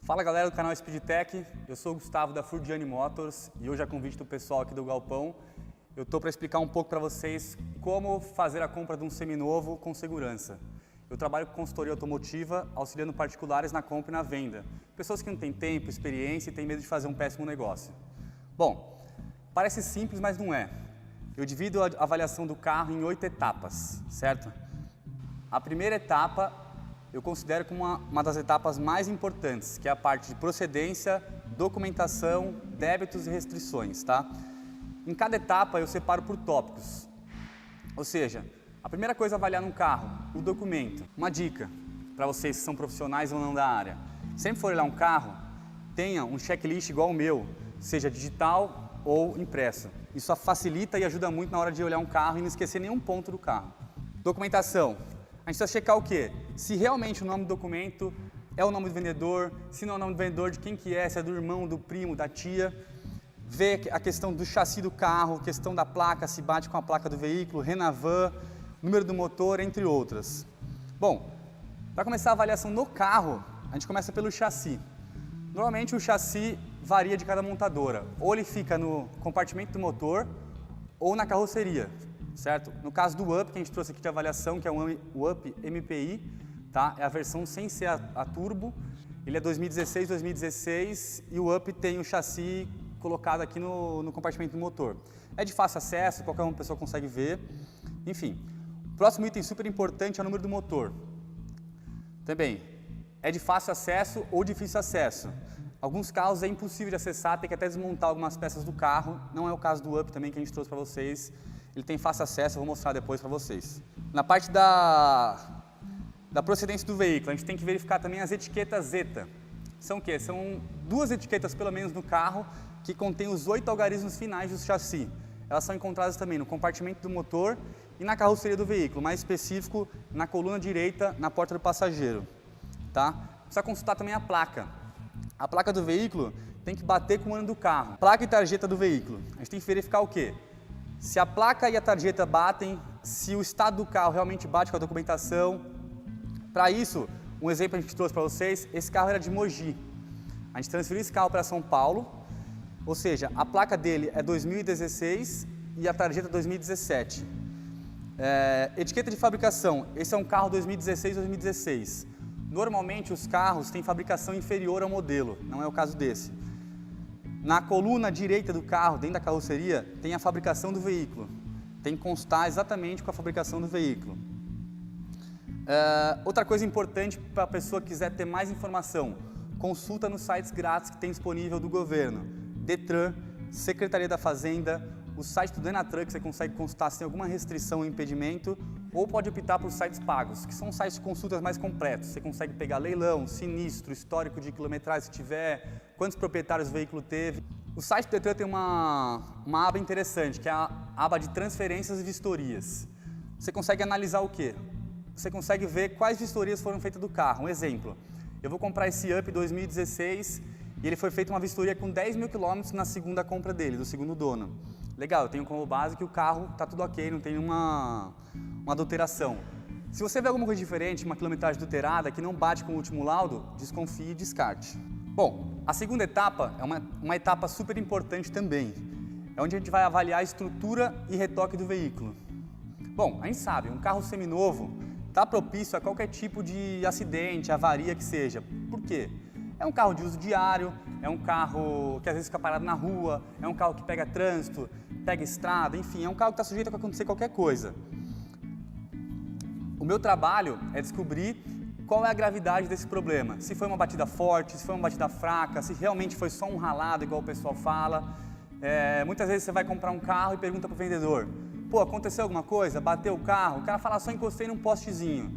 Fala galera do canal Speedtech, eu sou o Gustavo da Furdiani Motors e hoje a convite do pessoal aqui do Galpão eu estou para explicar um pouco para vocês como fazer a compra de um seminovo com segurança. Eu trabalho com consultoria automotiva, auxiliando particulares na compra e na venda. Pessoas que não têm tempo, experiência e têm medo de fazer um péssimo negócio. Bom, parece simples, mas não é. Eu divido a avaliação do carro em 8 etapas, certo? A primeira etapa eu considero como uma das etapas mais importantes, que é a parte de procedência, documentação, débitos e restrições, tá? Em cada etapa eu separo por tópicos, ou seja, a primeira coisa a avaliar num carro, o documento. Uma dica para vocês que são profissionais ou não da área, sempre for olhar um carro, tenha um checklist igual o meu, seja digital ou impresso. Isso facilita e ajuda muito na hora de olhar um carro e não esquecer nenhum ponto do carro. Documentação. A gente precisa checar o quê? Se realmente o nome do documento é o nome do vendedor, se não é o nome do vendedor, de quem que é, se é do irmão, do primo, da tia. Ver a questão do chassi do carro, questão da placa, se bate com a placa do veículo, Renavan, número do motor, entre outras. Bom, para começar a avaliação no carro, a gente começa pelo chassi. Normalmente o chassi varia de cada montadora, ou ele fica no compartimento do motor ou na carroceria. Certo? No caso do Up, que a gente trouxe aqui de avaliação, que é o Up MPI, tá? É a versão sem ser a turbo, ele é 2016 e o Up tem o chassi colocado aqui no compartimento do motor. É de fácil acesso, qualquer uma pessoa consegue ver, enfim. O próximo item super importante é o número do motor. Também, é de fácil acesso ou difícil acesso. Alguns carros é impossível de acessar, tem que até desmontar algumas peças do carro, não é o caso do Up também que a gente trouxe para vocês. Ele tem fácil acesso, eu vou mostrar depois para vocês. Na parte da procedência do veículo, a gente tem que verificar também as etiquetas Zeta. São o quê? São duas etiquetas, pelo menos, no carro, que contêm os 8 algarismos finais do chassi. Elas são encontradas também no compartimento do motor e na carroceria do veículo, mais específico, na coluna direita, na porta do passageiro. Tá? Precisa consultar também a placa. A placa do veículo tem que bater com o ano do carro. Placa e tarjeta do veículo. A gente tem que verificar o quê? Se a placa e a tarjeta batem, se o estado do carro realmente bate com a documentação. Para isso, um exemplo a gente trouxe para vocês, esse carro era de Mogi. A gente transferiu esse carro para São Paulo, ou seja, a placa dele é 2016 e a tarjeta 2017. Etiqueta de fabricação, esse é um carro 2016. Normalmente os carros têm fabricação inferior ao modelo, não é o caso desse. Na coluna direita do carro, dentro da carroceria, tem a fabricação do veículo. Tem que constar exatamente com a fabricação do veículo. Outra coisa importante para a pessoa que quiser ter mais informação, consulta nos sites grátis que tem disponível do governo. Detran, Secretaria da Fazenda, o site do Denatran, que você consegue consultar se tem alguma restrição ou impedimento, ou pode optar por sites pagos, que são sites de consultas mais completos. Você consegue pegar leilão, sinistro, histórico de quilometragem se tiver, quantos proprietários o veículo teve. O site do Detran tem uma aba interessante, que é a aba de transferências e vistorias. Você consegue analisar o quê? Você consegue ver quais vistorias foram feitas do carro. Um exemplo, eu vou comprar esse Up 2016 e ele foi feito uma vistoria com 10 mil quilômetros na segunda compra dele, do segundo dono. Legal, eu tenho como base que o carro está tudo ok, não tem uma adulteração. Se você vê alguma coisa diferente, uma quilometragem adulterada que não bate com o último laudo, desconfie e descarte. Bom, a segunda etapa é uma etapa super importante também. É onde a gente vai avaliar a estrutura e retoque do veículo. Bom, a gente sabe, um carro seminovo está propício a qualquer tipo de acidente, avaria que seja. Por quê? É um carro de uso diário, é um carro que às vezes fica parado na rua, é um carro que pega trânsito, pega estrada, enfim, é um carro que está sujeito a acontecer qualquer coisa. O meu trabalho é descobrir qual é a gravidade desse problema. Se foi uma batida forte, se foi uma batida fraca, se realmente foi só um ralado, igual o pessoal fala. Muitas vezes você vai comprar um carro e pergunta para o vendedor, pô, aconteceu alguma coisa? Bateu o carro? O cara fala, só encostei num postezinho.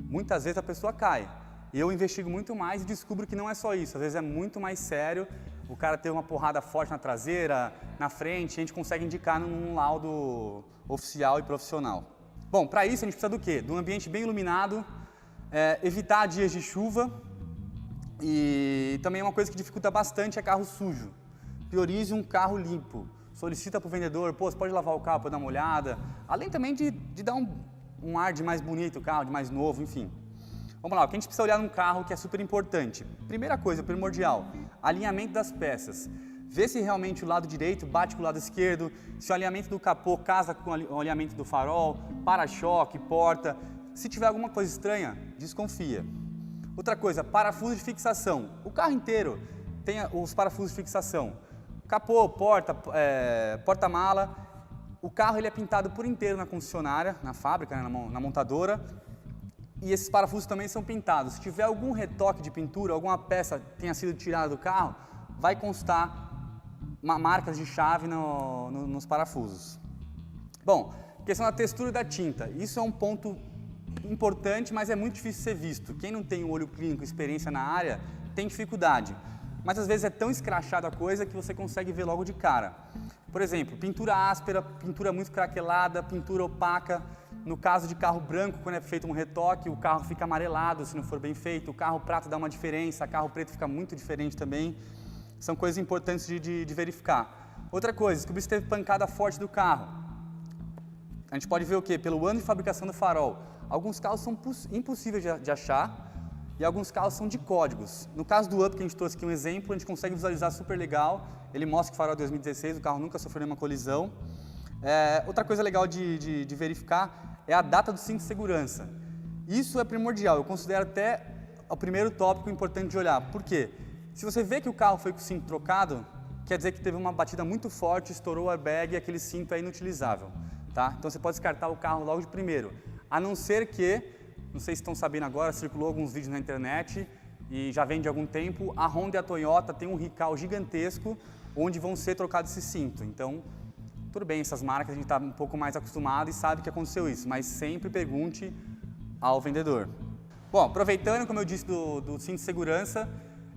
Muitas vezes a pessoa cai. Eu investigo muito mais e descubro que não é só isso, às vezes é muito mais sério. O cara teve uma porrada forte na traseira, na frente, a gente consegue indicar num laudo oficial e profissional. Bom, para isso a gente precisa do quê? De um ambiente bem iluminado, evitar dias de chuva e também uma coisa que dificulta bastante é carro sujo. Priorize um carro limpo, solicita para o vendedor, pô, você pode lavar o carro para dar uma olhada, além também de dar um ar de mais bonito o carro, de mais novo, enfim. Vamos lá, o que a gente precisa olhar num carro que é super importante. Primeira coisa, primordial, alinhamento das peças. Vê se realmente o lado direito bate com o lado esquerdo, se o alinhamento do capô casa com o alinhamento do farol, para-choque, porta. Se tiver alguma coisa estranha, desconfia. Outra coisa, parafuso de fixação. O carro inteiro tem os parafusos de fixação. Capô, porta, porta-mala. O carro ele é pintado por inteiro na concessionária, na fábrica, né, na montadora. E esses parafusos também são pintados. Se tiver algum retoque de pintura, alguma peça tenha sido tirada do carro, vai constar marcas de chave nos parafusos. Bom, questão da textura da tinta. Isso é um ponto importante, mas é muito difícil de ser visto. Quem não tem o olho clínico, experiência na área, tem dificuldade. Mas às vezes é tão escrachada a coisa que você consegue ver logo de cara. Por exemplo, pintura áspera, pintura muito craquelada, pintura opaca. No caso de carro branco, quando é feito um retoque, o carro fica amarelado se não for bem feito. O carro prata dá uma diferença, o carro preto fica muito diferente também. São coisas importantes de verificar. Outra coisa, descobrir se teve pancada forte do carro. A gente pode ver o quê? Pelo ano de fabricação do farol. Alguns carros são impossíveis de achar e alguns carros são de códigos. No caso do Up, que a gente trouxe aqui um exemplo, a gente consegue visualizar super legal. Ele mostra que o farol é 2016, o carro nunca sofreu nenhuma colisão. Outra coisa legal de verificar é a data do cinto de segurança. Isso é primordial, eu considero até o primeiro tópico importante de olhar. Por quê? Se você vê que o carro foi com o cinto trocado, quer dizer que teve uma batida muito forte, estourou o airbag e aquele cinto é inutilizável. Tá? Então você pode descartar o carro logo de primeiro. A não ser que, não sei se estão sabendo agora, circulou alguns vídeos na internet e já vem de algum tempo, a Honda e a Toyota têm um recall gigantesco onde vão ser trocados esse cinto. Então, tudo bem, essas marcas a gente está um pouco mais acostumado e sabe que aconteceu isso, mas sempre pergunte ao vendedor. Bom, aproveitando, como eu disse, do cinto de segurança,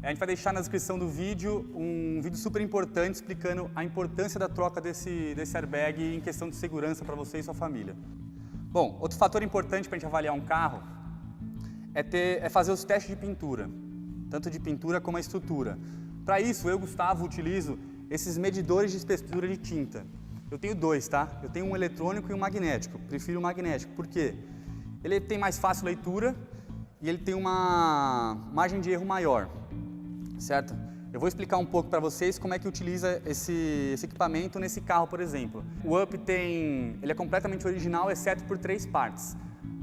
a gente vai deixar na descrição do vídeo um vídeo super importante explicando a importância da troca desse airbag em questão de segurança para você e sua família. Bom, outro fator importante para a gente avaliar um carro é fazer os testes de pintura, tanto de pintura como a estrutura. Para isso, eu, Gustavo, utilizo esses medidores de espessura de tinta. Eu tenho dois, tá? Eu tenho um eletrônico e um magnético. Prefiro o magnético, por quê? Ele tem mais fácil leitura e ele tem uma margem de erro maior, certo? Eu vou explicar um pouco para vocês como é que utiliza esse equipamento nesse carro, por exemplo. O Up ele é completamente original, exceto por 3 partes.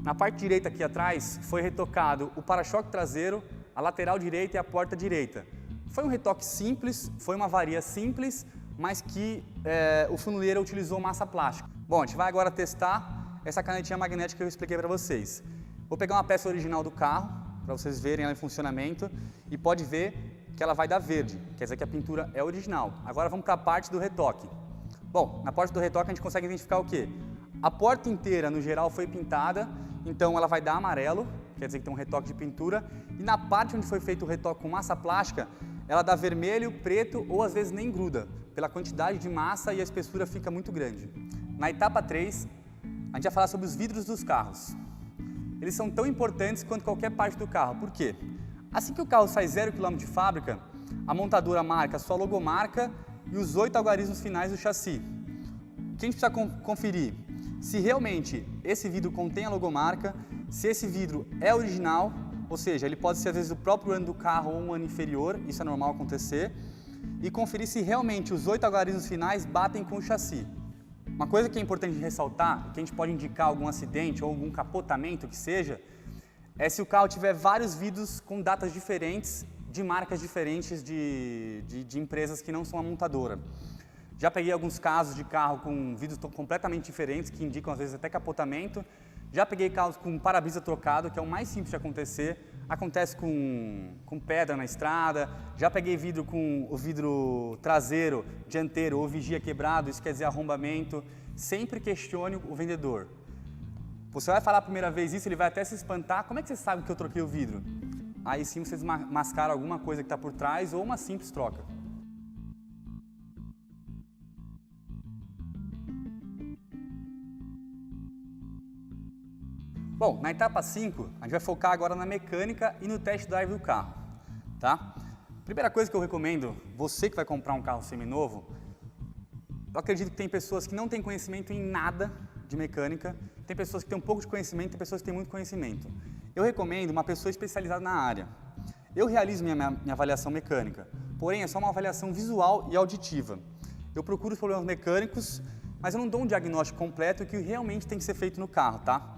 Na parte direita aqui atrás foi retocado o para-choque traseiro, a lateral direita e a porta direita. Foi um retoque simples, foi uma varia simples, mas que o funileiro utilizou massa plástica. Bom, a gente vai agora testar essa canetinha magnética que eu expliquei para vocês. Vou pegar uma peça original do carro, para vocês verem ela em funcionamento, e pode ver que ela vai dar verde, quer dizer que a pintura é original. Agora vamos para a parte do retoque. Bom, na parte do retoque a gente consegue identificar o quê? A porta inteira, no geral, foi pintada, então ela vai dar amarelo, quer dizer que tem um retoque de pintura, e na parte onde foi feito o retoque com massa plástica, ela dá vermelho, preto ou às vezes nem gruda, pela quantidade de massa e a espessura fica muito grande. Na etapa 3, a gente vai falar sobre os vidros dos carros. Eles são tão importantes quanto qualquer parte do carro, por quê? Assim que o carro sai 0 km de fábrica, a montadora marca a sua logomarca e os 8 algarismos finais do chassi. O que a gente precisa conferir? Se realmente esse vidro contém a logomarca, se esse vidro é original, ou seja, ele pode ser às vezes do próprio ano do carro ou um ano inferior, isso é normal acontecer, e conferir se realmente os 8 algarismos finais batem com o chassi. Uma coisa que é importante ressaltar, que a gente pode indicar algum acidente ou algum capotamento que seja, é se o carro tiver vários vidros com datas diferentes, de marcas diferentes de empresas que não são a montadora. Já peguei alguns casos de carro com vidros completamente diferentes, que indicam às vezes até capotamento. Já peguei carros com para-brisa trocado, que é o mais simples de acontecer. Acontece com pedra na estrada. Já peguei vidro com o vidro traseiro, dianteiro ou vigia quebrado, isso quer dizer arrombamento. Sempre questione o vendedor. Você vai falar a primeira vez isso, ele vai até se espantar. Como é que você sabe que eu troquei o vidro? Aí sim vocês mascaram alguma coisa que está por trás ou uma simples troca. Bom, na etapa 5, a gente vai focar agora na mecânica e no test drive do carro, tá? Primeira coisa que eu recomendo, você que vai comprar um carro seminovo, eu acredito que tem pessoas que não têm conhecimento em nada de mecânica, tem pessoas que têm um pouco de conhecimento, tem pessoas que têm muito conhecimento. eu recomendo uma pessoa especializada na área. Eu realizo minha avaliação mecânica, porém é só uma avaliação visual e auditiva. Eu procuro os problemas mecânicos, mas eu não dou um diagnóstico completo do que realmente tem que ser feito no carro, tá?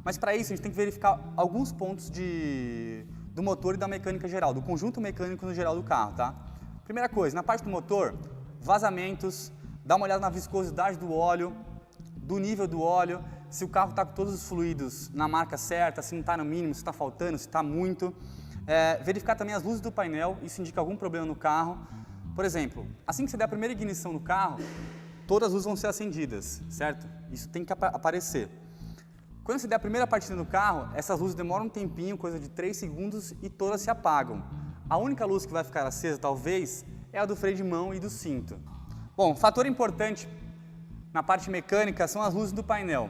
Mas para isso a gente tem que verificar alguns pontos do motor e da mecânica geral, do conjunto mecânico no geral do carro, tá? Primeira coisa, na parte do motor, vazamentos, dá uma olhada na viscosidade do óleo, do nível do óleo, se o carro está com todos os fluidos na marca certa, se não está no mínimo, se está faltando, se está muito. Verificar também as luzes do painel, isso indica algum problema no carro. Por exemplo, assim que você der a primeira ignição no carro, todas as luzes vão ser acendidas, certo? Isso tem que aparecer. Quando você der a primeira partida no carro, essas luzes demoram um tempinho, coisa de 3 segundos, e todas se apagam. A única luz que vai ficar acesa, talvez, é a do freio de mão e do cinto. Bom, fator importante na parte mecânica são as luzes do painel.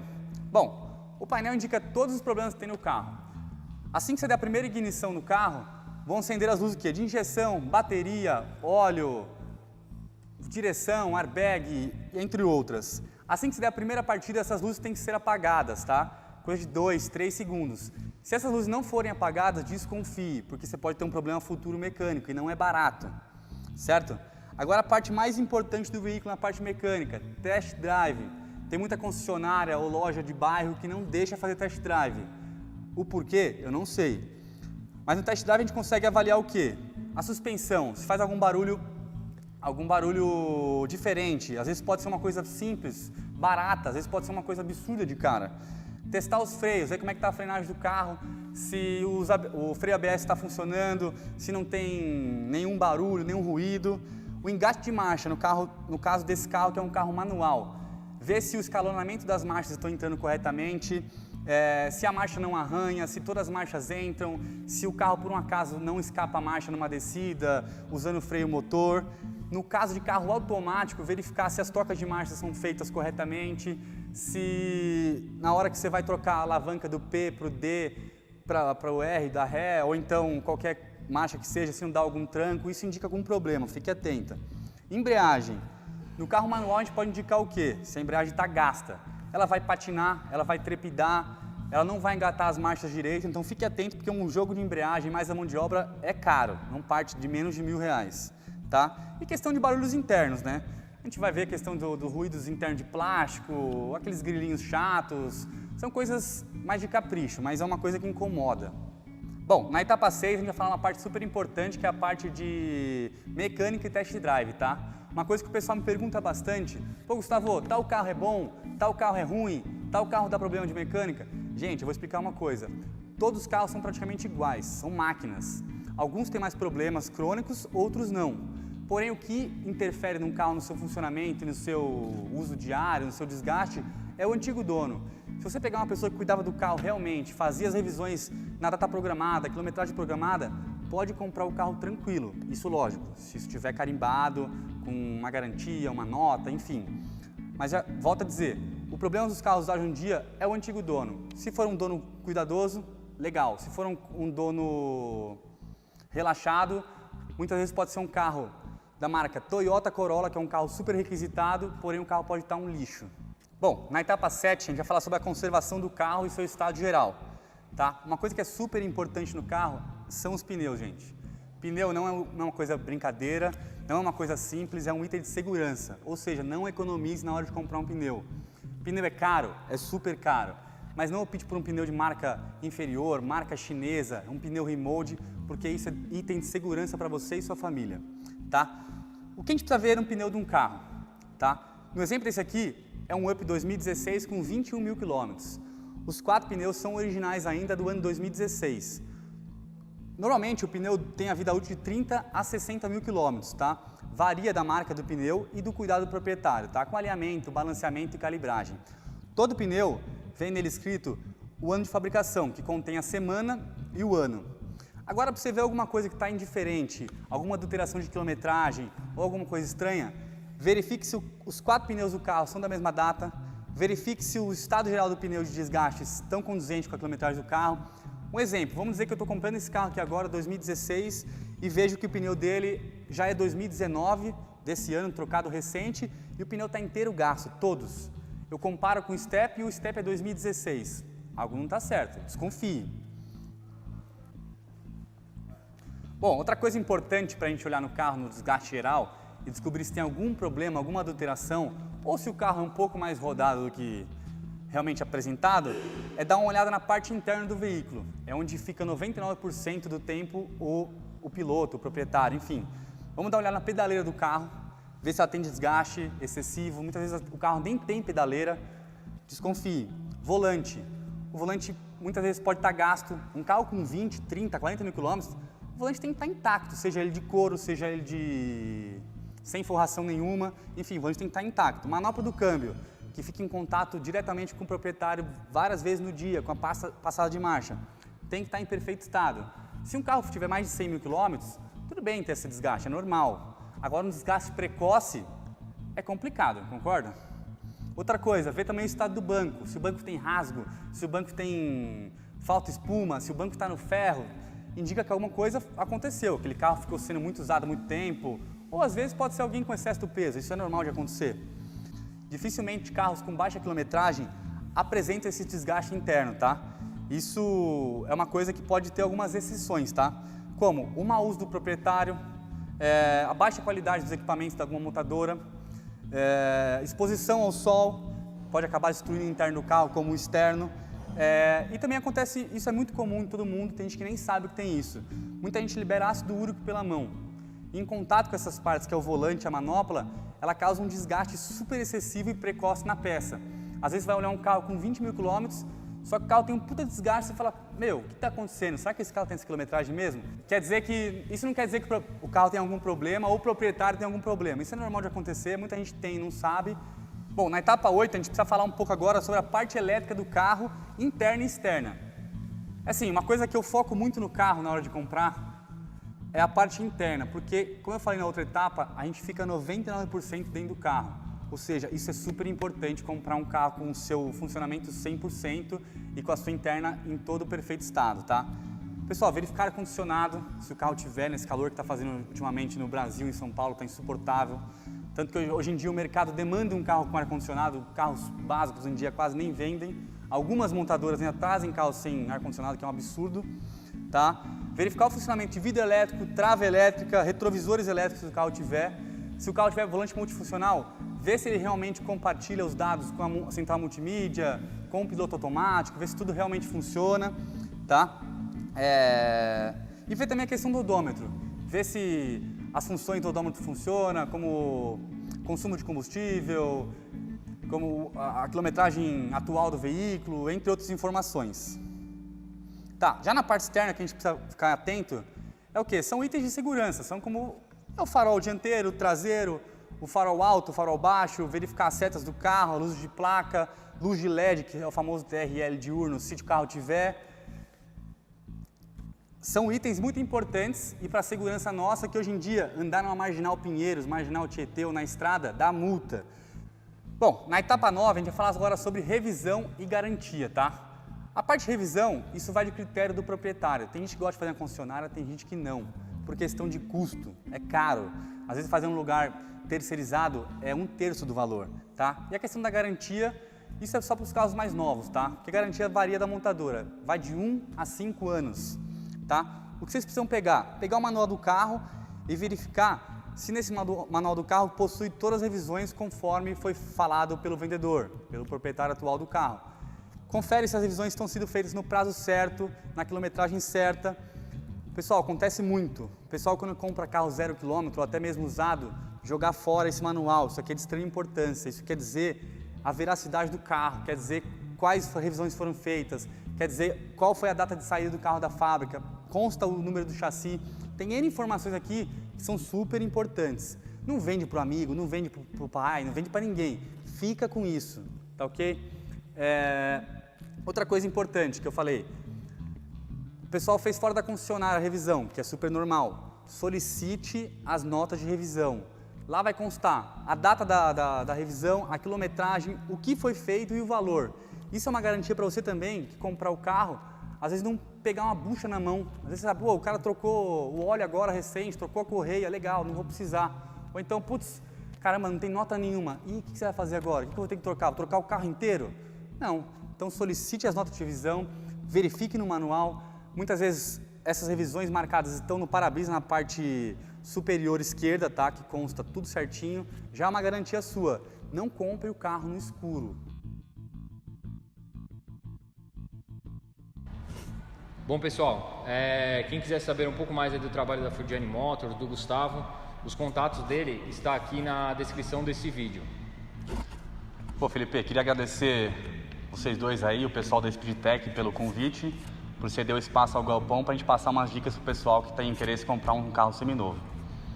Bom, o painel indica todos os problemas que tem no carro. Assim que você der a primeira ignição no carro, vão acender as luzes o quê? De injeção, bateria, óleo, direção, airbag, entre outras. Assim que você der a primeira partida, essas luzes têm que ser apagadas, tá? Coisa de 2, 3 segundos. Se essas luzes não forem apagadas, desconfie, porque você pode ter um problema futuro mecânico e não é barato, certo? Agora a parte mais importante do veículo na parte mecânica, test drive. Tem muita concessionária ou loja de bairro que não deixa fazer test drive. O porquê? Eu não sei. Mas no test drive a gente consegue avaliar o quê? A suspensão, se faz algum barulho diferente. Às vezes pode ser uma coisa simples, barata, às vezes pode ser uma coisa absurda de cara. Testar os freios, ver como é que está a frenagem do carro, se o freio ABS está funcionando, se não tem nenhum barulho, nenhum ruído. O engate de marcha, no caso desse carro, que é um carro manual, ver se o escalonamento das marchas estão entrando corretamente, se a marcha não arranha, se todas as marchas entram, se o carro por um acaso não escapa a marcha numa descida, usando o freio motor. No caso de carro automático, verificar se as trocas de marcha são feitas corretamente, se na hora que você vai trocar a alavanca do P para o D, para o R da ré, ou então qualquer marcha que seja, se não dá algum tranco, isso indica algum problema, fique atenta. Embreagem. No carro manual a gente pode indicar o quê? Se a embreagem está gasta. Ela vai patinar, ela vai trepidar, ela não vai engatar as marchas direito, então fique atento porque um jogo de embreagem mais a mão de obra é caro, não parte de menos de R$1.000, tá? E questão de barulhos internos, né? A gente vai ver a questão do ruídos internos de plástico, aqueles grilinhos chatos, são coisas mais de capricho, mas é uma coisa que incomoda. Bom, na etapa 6 a gente vai falar uma parte super importante, que é a parte de mecânica e test drive, tá? Uma coisa que o pessoal me pergunta bastante, pô Gustavo, tal carro é bom, tal carro é ruim, tal carro dá problema de mecânica? Gente, eu vou explicar uma coisa, todos os carros são praticamente iguais, são máquinas. Alguns têm mais problemas crônicos, outros não. Porém, o que interfere num carro no seu funcionamento, no seu uso diário, no seu desgaste, é o antigo dono. Se você pegar uma pessoa que cuidava do carro realmente, fazia as revisões na data programada, quilometragem programada, pode comprar o carro tranquilo. Isso lógico, se isso estiver carimbado, com uma garantia, uma nota, enfim. Mas já volto a dizer, o problema dos carros hoje em dia é o antigo dono. Se for um dono cuidadoso, legal. Se for um dono relaxado, muitas vezes pode ser um carro da marca Toyota Corolla, que é um carro super requisitado, porém o carro pode estar um lixo. Bom, na etapa 7 a gente vai falar sobre a conservação do carro e seu estado geral, tá? Uma coisa que é super importante no carro são os pneus, gente. Pneu não é uma coisa brincadeira, não é uma coisa simples, é um item de segurança, ou seja, não economize na hora de comprar um pneu. Pneu é caro, é super caro, mas não opte por um pneu de marca inferior, marca chinesa, um pneu remold, porque isso é item de segurança para você e sua família, tá? O que a gente precisa ver no pneu de um carro, tá? No exemplo desse aqui, é um Up 2016 com 21 mil quilômetros. Os 4 pneus são originais ainda do ano 2016. Normalmente o pneu tem a vida útil de 30 a 60 mil quilômetros, tá? Varia da marca do pneu e do cuidado do proprietário, tá? Com alinhamento, balanceamento e calibragem. Todo pneu vem nele escrito o ano de fabricação, que contém a semana e o ano. Agora, para você ver alguma coisa que está indiferente, alguma adulteração de quilometragem ou alguma coisa estranha, verifique se os 4 pneus do carro são da mesma data, verifique se o estado geral do pneu de desgaste estão condizentes com a quilometragem do carro. Um exemplo, vamos dizer que eu estou comprando esse carro aqui agora, 2016, e vejo que o pneu dele já é 2019, desse ano, trocado recente, e o pneu está inteiro gasto, todos. Eu comparo com o Step e o Step é 2016. Algo não está certo, desconfie. Bom, outra coisa importante para a gente olhar no carro, no desgaste geral, e descobrir se tem algum problema, alguma adulteração, ou se o carro é um pouco mais rodado do que realmente apresentado, é dar uma olhada na parte interna do veículo. É onde fica 99% do tempo o piloto, o proprietário, enfim. Vamos dar uma olhada na pedaleira do carro, ver se ela tem desgaste excessivo. Muitas vezes o carro nem tem pedaleira, desconfie. Volante. O volante muitas vezes pode estar gasto. Um carro com 20, 30, 40 mil quilômetros, o volante tem que estar intacto, seja ele de couro, seja ele sem forração nenhuma, enfim, o volante tem que estar intacto. Manopla do câmbio, que fica em contato diretamente com o proprietário várias vezes no dia, com a passada de marcha, tem que estar em perfeito estado. Se um carro tiver mais de 100 mil quilômetros, tudo bem ter esse desgaste, é normal. Agora, um desgaste precoce é complicado, concorda? Outra coisa, ver também o estado do banco, se o banco tem rasgo, se o banco tem falta espuma, se o banco está no ferro, indica que alguma coisa aconteceu, aquele carro ficou sendo muito usado há muito tempo, ou às vezes pode ser alguém com excesso do peso, isso é normal de acontecer. Dificilmente carros com baixa quilometragem apresentam esse desgaste interno, tá? Isso é uma coisa que pode ter algumas exceções, tá? Como o mau uso do proprietário, a baixa qualidade dos equipamentos de alguma montadora, exposição ao sol, pode acabar destruindo o interno do carro como o externo. E também acontece, isso é muito comum em todo mundo, tem gente que nem sabe que tem isso. Muita gente libera ácido úrico pela mão. Em contato com essas partes, que é o volante, a manopla, ela causa um desgaste super excessivo e precoce na peça. Às vezes vai olhar um carro com 20 mil quilômetros, só que o carro tem um puta desgaste e você fala, meu, o que está acontecendo? Será que esse carro tem essa quilometragem mesmo? Isso não quer dizer que o carro tem algum problema ou o proprietário tem algum problema. Isso é normal de acontecer, muita gente tem e não sabe. Bom, na etapa 8 a gente precisa falar um pouco agora sobre a parte elétrica do carro, interna e externa. Assim, uma coisa que eu foco muito no carro na hora de comprar é a parte interna, porque, como eu falei na outra etapa, a gente fica 99% dentro do carro. Ou seja, isso é super importante, comprar um carro com o seu funcionamento 100% e com a sua interna em todo o perfeito estado, tá? Pessoal, verificar ar-condicionado, se o carro tiver nesse calor que está fazendo ultimamente no Brasil, em São Paulo, está insuportável. Tanto que hoje em dia o mercado demanda um carro com ar-condicionado, carros básicos hoje em dia quase nem vendem. Algumas montadoras ainda trazem carros sem ar-condicionado, que é um absurdo, tá? Verificar o funcionamento de vidro elétrico, trava elétrica, retrovisores elétricos se o carro tiver. Se o carro tiver volante multifuncional, ver se ele realmente compartilha os dados com a central multimídia, com o piloto automático, ver se tudo realmente funciona, tá? E ver também a questão do odômetro, ver se as funções do odômetro funcionam, como consumo de combustível, como a quilometragem atual do veículo, entre outras informações. Tá, já na parte externa que a gente precisa ficar atento, é o quê? São itens de segurança, são como o farol dianteiro, o traseiro, o farol alto, o farol baixo, verificar as setas do carro, a luz de placa, luz de LED, que é o famoso TRL diurno, se o carro tiver. São itens muito importantes e para a segurança nossa, que hoje em dia, andar numa Marginal Pinheiros, Marginal Tietê ou na estrada, dá multa. Bom, na etapa 9, a gente vai falar agora sobre revisão e garantia, tá? A parte de revisão, isso vai de critério do proprietário. Tem gente que gosta de fazer na concessionária, tem gente que não, por questão de custo, é caro. Às vezes fazer um lugar terceirizado é 1/3 do valor, tá? E a questão da garantia, isso é só para os carros mais novos, tá? Porque a garantia varia da montadora, vai de 1 a 5 anos, tá? O que vocês precisam pegar o manual do carro e verificar se nesse manual do carro possui todas as revisões conforme foi falado pelo vendedor, pelo proprietário atual do carro. Confere se as revisões estão sendo feitas no prazo certo, na quilometragem certa. Pessoal, acontece muito. O pessoal, quando compra carro 0 km ou até mesmo usado, jogar fora esse manual. Isso aqui é de extrema importância. Isso quer dizer a veracidade do carro, quer dizer quais revisões foram feitas, quer dizer qual foi a data de saída do carro da fábrica, consta o número do chassi. Tem N informações aqui que são super importantes. Não vende para o amigo, não vende para o pai, não vende para ninguém. Fica com isso, tá ok? Outra coisa importante que eu falei, o pessoal fez fora da concessionária a revisão, que é super normal. Solicite as notas de revisão. Lá vai constar a data da revisão, a quilometragem, o que foi feito e o valor. Isso é uma garantia para você também, que comprar o carro, às vezes não pegar uma bucha na mão. Às vezes você sabe, o cara trocou o óleo agora recente, trocou a correia, legal, não vou precisar. Ou então, putz, caramba, não tem nota nenhuma. E o que você vai fazer agora? O que eu vou ter que trocar? Vou trocar o carro inteiro? Não. Então solicite as notas de revisão, verifique no manual. Muitas vezes essas revisões marcadas estão no para-brisa na parte superior esquerda, tá? Que consta tudo certinho. Já é uma garantia sua. Não compre o carro no escuro. Bom, pessoal, quem quiser saber um pouco mais aí do trabalho da Furdiani Motors, do Gustavo, os contatos dele está aqui na descrição desse vídeo. Pô, Felipe, queria agradecer vocês dois aí, o pessoal da Speedtech, pelo convite, por ceder o espaço ao Galpão para a gente passar umas dicas para o pessoal que tem interesse em comprar um carro seminovo.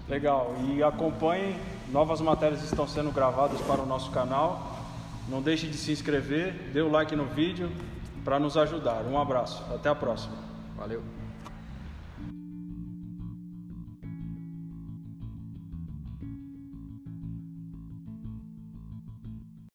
Legal, e acompanhem, novas matérias estão sendo gravadas para o nosso canal. Não deixe de se inscrever, dê o like no vídeo para nos ajudar. Um abraço, até a próxima. Valeu!